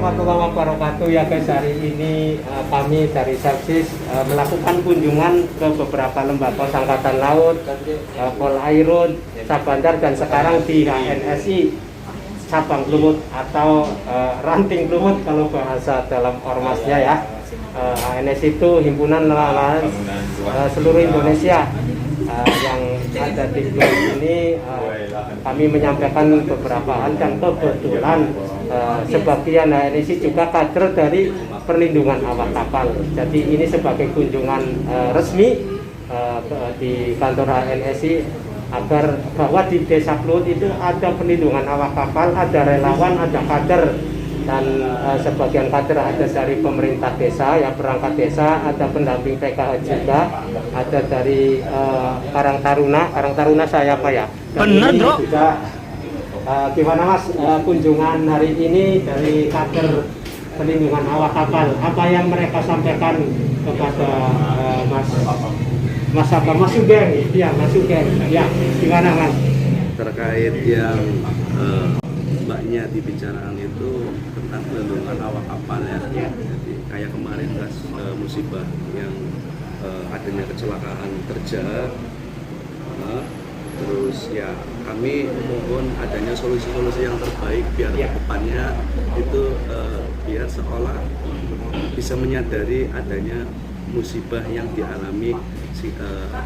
warahmatullahi wabarakatuh. Ya guys, hari ini kami dari Servis melakukan kunjungan ke beberapa lembaga angkatan laut, Pol Airut, Sabandar, dan sekarang di HNSI Cabang Lumut atau Ranting Lumut kalau bahasa dalam ormasnya ya. HNSI itu himpunan nelayan seluruh Indonesia. Yang ada di blog ini kami menyampaikan beberapa hal, dan kebetulan sebagian HNSI juga kader dari perlindungan awak kapal. Jadi ini sebagai kunjungan resmi di kantor HNSI agar bahwa di Desa Kluwut itu ada perlindungan awak kapal, ada relawan, ada kader, dan sebagian kader ada dari pemerintah desa, ya perangkat desa, ada pendamping PKH juga, ada dari Karang Taruna saya apa ya? Bener, Bro. Juga, gimana Mas kunjungan hari ini dari kader perlindungan awak kapal? Apa yang mereka sampaikan kepada Mas Sugeng? Ya, Mas Sugeng. Ya, gimana Mas? Terkait yang mbaknya dibicarakan itu tentang perlindungan awak kapal ya. Jadi kayak kemarin pas musibah yang adanya kecelakaan kerja, terus ya kami mohon adanya solusi-solusi yang terbaik biar kedepannya itu biar seolah bisa menyadari adanya musibah yang dialami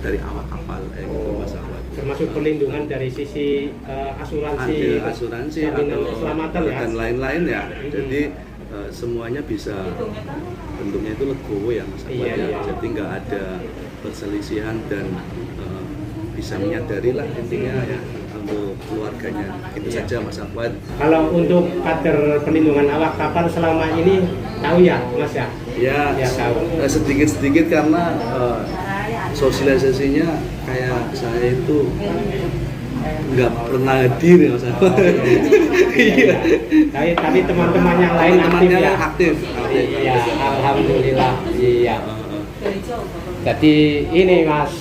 dari awak kapal gitu Mas Ahmad. Termasuk perlindungan dari sisi asuransi atau keselamatan ya, dan lain-lain ya. Jadi semuanya bisa bentuknya itu legowo ya Mas Ahmad ya. Jadi nggak ada perselisihan dan bisa menyadari lah intinya ya untuk keluarganya. Itu saja Mas Ahmad. Kalau untuk kader perlindungan awak kapal selama ini tahu ya Mas ya? Ya, tahu. Sedikit-sedikit karena sosialisasinya kayak saya itu nggak pernah hadir ya Mas Ahmad. Iya. Tapi teman-teman yang lain aktif. Iya, alhamdulillah. Iya. Jadi ini Mas,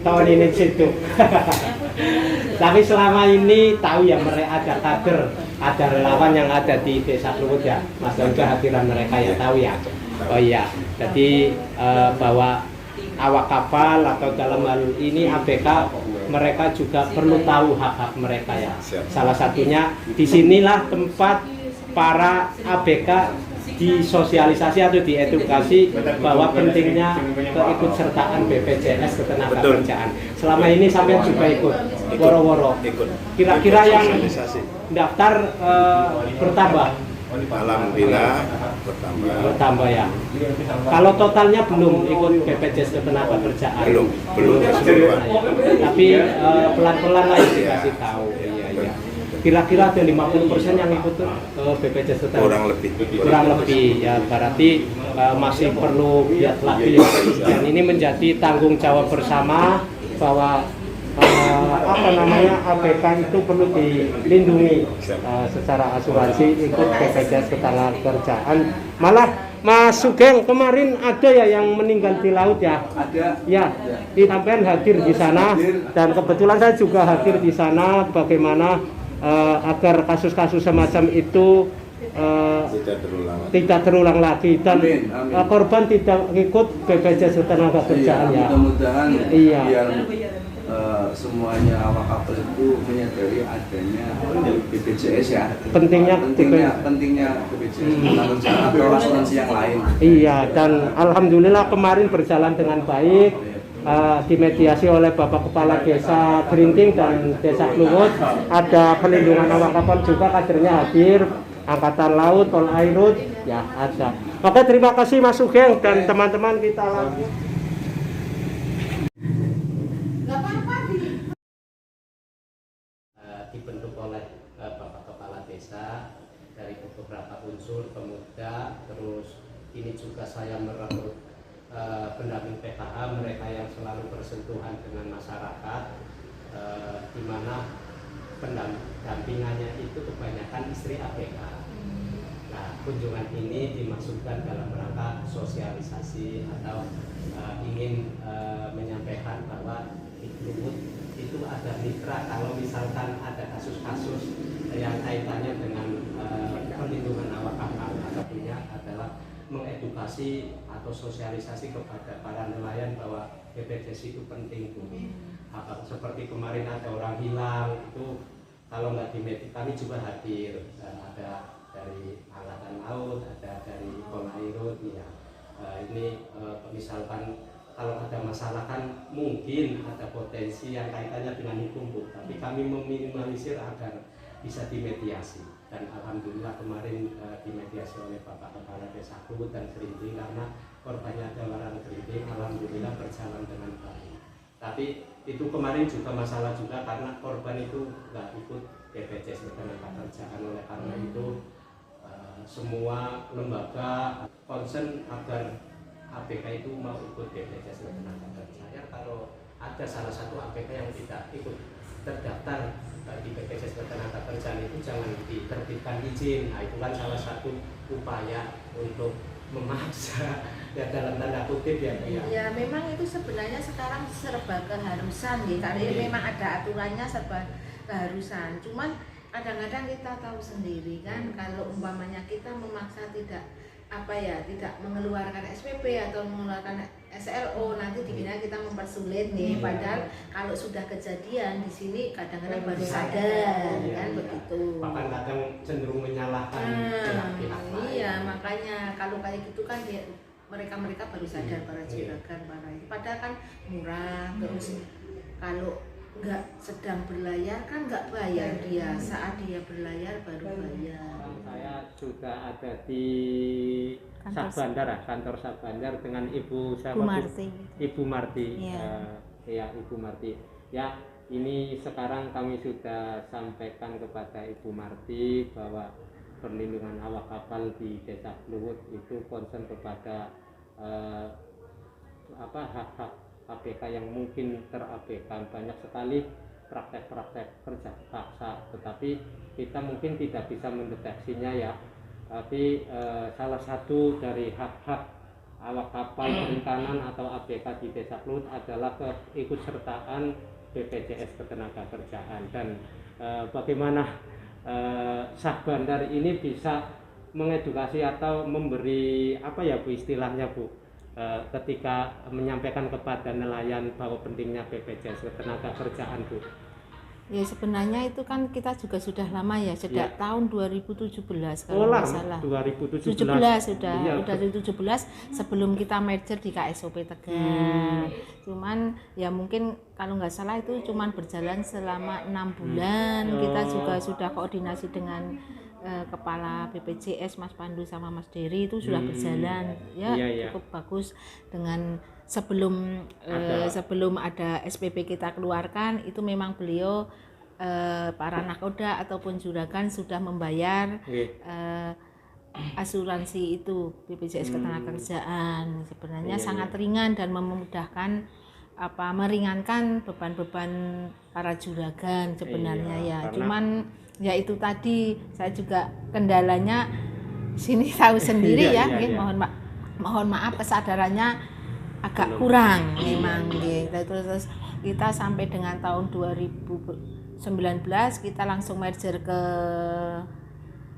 tahun ini situ. Tapi selama ini tahu ya mereka ada kader, ada relawan yang ada di Desa Kluwut ya, Mas, dan kehadiran mereka ya tahu ya. Oh iya, jadi bahwa awak kapal atau dalam hal ini ABK mereka juga perlu tahu hak-hak mereka ya. Salah satunya disinilah tempat para ABK disosialisasi atau diedukasi bahwa pentingnya keikutsertaan BPJS Ketenagakerjaan. Selama ini sampai juga ikut woro-woro. Kira-kira yang daftar bertambah? Alhamdulillah bertambah ya. Kalau totalnya belum ikut BPJS Ketenagakerjaan. Belum. Tapi pelan-pelan lah dikasih tahu. Iya. Kira-kira ada 50% yang ikut BPJS Ketenagakerjaan. Kurang lebih ya, berarti masih perlu giat lagi. Dan ini menjadi tanggung jawab bersama bahwa ABK itu perlu dilindungi secara asuransi, ikut BPJS Ketenagakerjaan. Malah Mas Sugeng kemarin ada ya yang meninggal di laut ya? Ada. Ya, disampaikan hadir di sana, dan kebetulan saya juga hadir di sana. Bagaimana agar kasus-kasus semacam itu tidak terulang lagi, dan korban tidak ikut BPJS Ketenagakerjaan ya. Mudah-mudahan Iya. biar semuanya awak kapal itu menyadari adanya BPJS ya. Pentingnya BPJS Ketenagakerjaan atau asuransi yang lain. Iya, dan alhamdulillah kemarin berjalan dengan baik, dimediasi oleh Bapak Kepala Desa Gerinting dan Desa Kluwut. Ada perlindungan awak kapal juga, kadernya hadir, Angkatan Laut, Pol Airut, ya ada. Oke, terima kasih Mas Sugeng dan teman-teman, kita lanjut. Dibentuk oleh Bapak Kepala Desa dari beberapa unsur pemuda. Terus ini juga saya merekrut pendamping PKH, mereka yang selalu bersentuhan dengan masyarakat, di mana pendampingannya itu kebanyakan istri ABK. Nah, kunjungan ini dimaksudkan dalam rangka sosialisasi atau ingin menyampaikan bahwa di Kluwut itu ada mitra kalau misalkan ada kasus-kasus yang kaitannya dengan perlindungan awak kapal. adalah mengedukasi atau sosialisasi kepada para nelayan bahwa BPJS itu penting Bu. Seperti kemarin ada orang hilang itu, kalau nggak dimedik, kami juga hadir, ada dari Angkatan Laut, ada dari Polairut ya. Ini misalkan kalau ada masalah kan mungkin ada potensi yang kaitannya dengan hukum Bu, tapi kami meminimalisir agar bisa dimediasi, dan alhamdulillah kemarin dimediasi oleh Bapak Kepala Desa Klut dan Kerinting, karena korbannya adalah orang Kerinting, alhamdulillah berjalan dengan baik. Tapi itu kemarin juga masalah juga karena korban itu nggak ikut BPJS Ketenagakerjaan, oleh karena itu semua lembaga concern agar ABK itu mau ikut BPJS Ketenagakerjaan. Kalau ada salah satu ABK yang tidak ikut terdaftar di BPJS Ketenagakerjaan itu jangan diterbitkan izin. Nah, itu kan salah satu upaya untuk memaksa ya, dalam tanda kutip ya Bu ya. Ya memang itu sebenarnya sekarang serba keharusan ya, karena memang ada aturannya serba keharusan. Cuman kadang-kadang kita tahu sendiri kan, kalau umpamanya kita memaksa tidak tidak mengeluarkan SPP atau mengeluarkan SLO, nanti dikira kita mempersulit nih. Padahal kalau sudah kejadian di sini kadang-kadang baru sadar kan begitu. Bahkan kadang cenderung menyalahkan pihak-pihak lain. Iya, makanya kalau kayak gitu kan mereka baru sadar, para juragan, para itu. Padahal kan murah, terus kalau nggak sedang berlayar kan nggak bayar dia, saat dia berlayar baru bayar. Saya sudah ada di Sahabandar, kantor Sahabandar dengan Ibu Marti. Ibu Marti. Ya. Ibu Marti. Ya, ini sekarang kami sudah sampaikan kepada Ibu Marti bahwa perlindungan awak kapal di Desa Kluwut itu concern kepada hak-hak ABK yang mungkin terabaikan. Banyak sekali praktek-praktek kerja paksa, tetapi kita mungkin tidak bisa mendeteksinya ya. Tapi salah satu dari hak-hak awak kapal perikanan atau ABK di Desa Kluwut adalah keikutsertaan BPJS Ketenagakerjaan, dan bagaimana Sahabandar ini bisa mengedukasi atau memberi Bu istilahnya Bu, ketika menyampaikan kepada nelayan bahwa pentingnya BPJS Ketenagakerjaan Bu. Ya sebenarnya itu kan kita juga sudah lama ya, sejak tahun 2017 kalau nggak salah. 2017 sudah 2017 sebelum kita merger di KSOP Tegal. Cuman ya mungkin kalau nggak salah itu cuman berjalan selama 6 bulan. Kita juga sudah koordinasi dengan Kepala BPJS Mas Pandu sama Mas Dery, itu sudah berjalan cukup bagus. Dengan sebelum ada SPP kita keluarkan, itu memang beliau para nakoda ataupun juragan sudah membayar asuransi itu BPJS Ketenagakerjaan. Sebenarnya sangat ringan dan memudahkan meringankan beban-beban para juragan sebenarnya Cuman ya itu tadi, saya juga kendalanya sini tahu sendiri mohon maaf kesadarannya agak kurang memang terus kita sampai dengan tahun 2019 kita langsung merger ke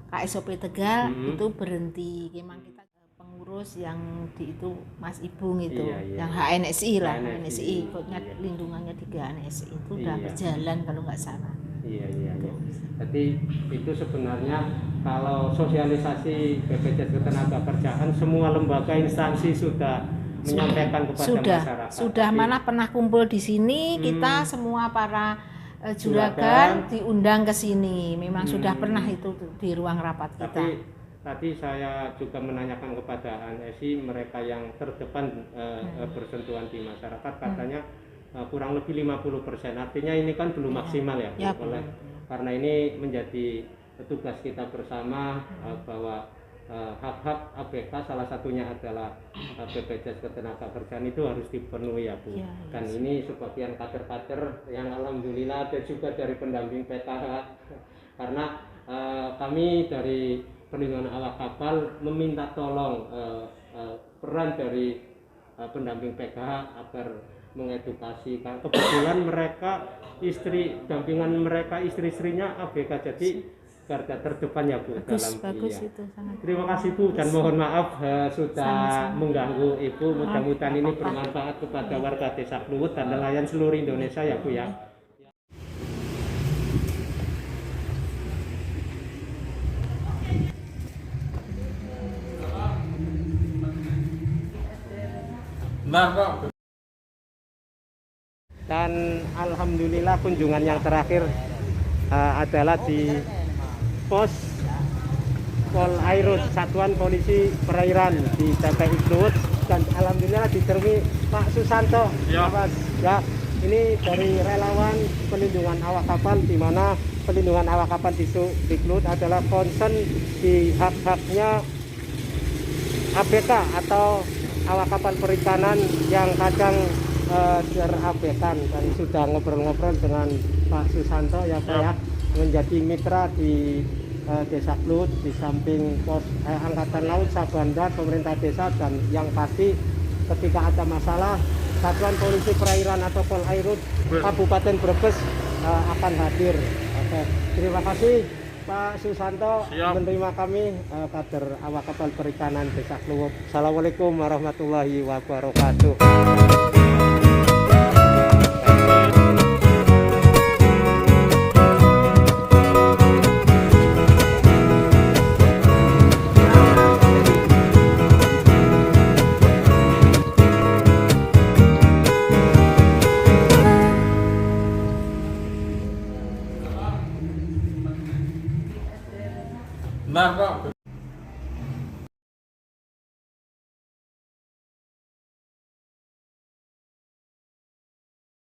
KSOP Tegal. Itu berhenti, memang kita pengurus yang di itu Mas Ibung itu yang HNSI lah, HNSI ikutnya lindungannya di HNSI itu udah berjalan kalau nggak salah. Jadi itu sebenarnya kalau sosialisasi BPJS Ketenagakerjaan semua lembaga instansi sudah menyampaikan kepada masyarakat. Sudah malah pernah kumpul di sini, kita semua para juragan diundang ke sini. Memang sudah pernah itu di ruang rapat kita. Tapi tadi saya juga menanyakan kepada HNSI, mereka yang terdepan bersentuhan di masyarakat katanya kurang lebih 50%. Artinya ini kan belum maksimal ya. Karena ini menjadi tugas kita bersama bahwa hak-hak ABK salah satunya adalah BPJS Ketenagakerjaan itu harus dipenuhi ya Bu. Dan ini sebagian kader-kader yang alhamdulillah ada juga dari pendamping PKH, karena kami dari perlindungan awak kapal meminta tolong peran dari pendamping PKH agar mengedukasi. Kebetulan mereka istri-istrinya ABK, jadi garda terdepan ya Bu. Bagus iya. itu sangat. Terima kasih Bu dan mohon maaf sudah Sama-sama. mengganggu Ibu. Mudah-mudahan ini Apa-apa. bermanfaat kepada warga Desa Kluwut dan nelayan seluruh Indonesia ya Bu ya. Dan alhamdulillah kunjungan yang terakhir adalah di pos Polairut Satuan Polisi Perairan di TPI Kluwut, dan alhamdulillah ditermi Pak Susanto. Ya Mas, ya ini dari relawan pelindungan awak kapal, di mana pelindungan awak kapal di Kluwut adalah concern di hak-haknya ABK atau awak kapal perikanan yang kadang terabaikan, dan sudah ngobrol-ngobrol dengan Pak Susanto ya Pak ya, menjadi mitra di Desa Kluwut di samping pos Angkatan Laut, Sabandar, pemerintah desa, dan yang pasti ketika ada masalah Satuan Polisi Perairan atau Polairut Kabupaten Brebes akan hadir. Oke, terima kasih Pak Susanto menerima kami kader awak kapal perikanan Desa Kluwut. Assalamualaikum warahmatullahi wabarakatuh.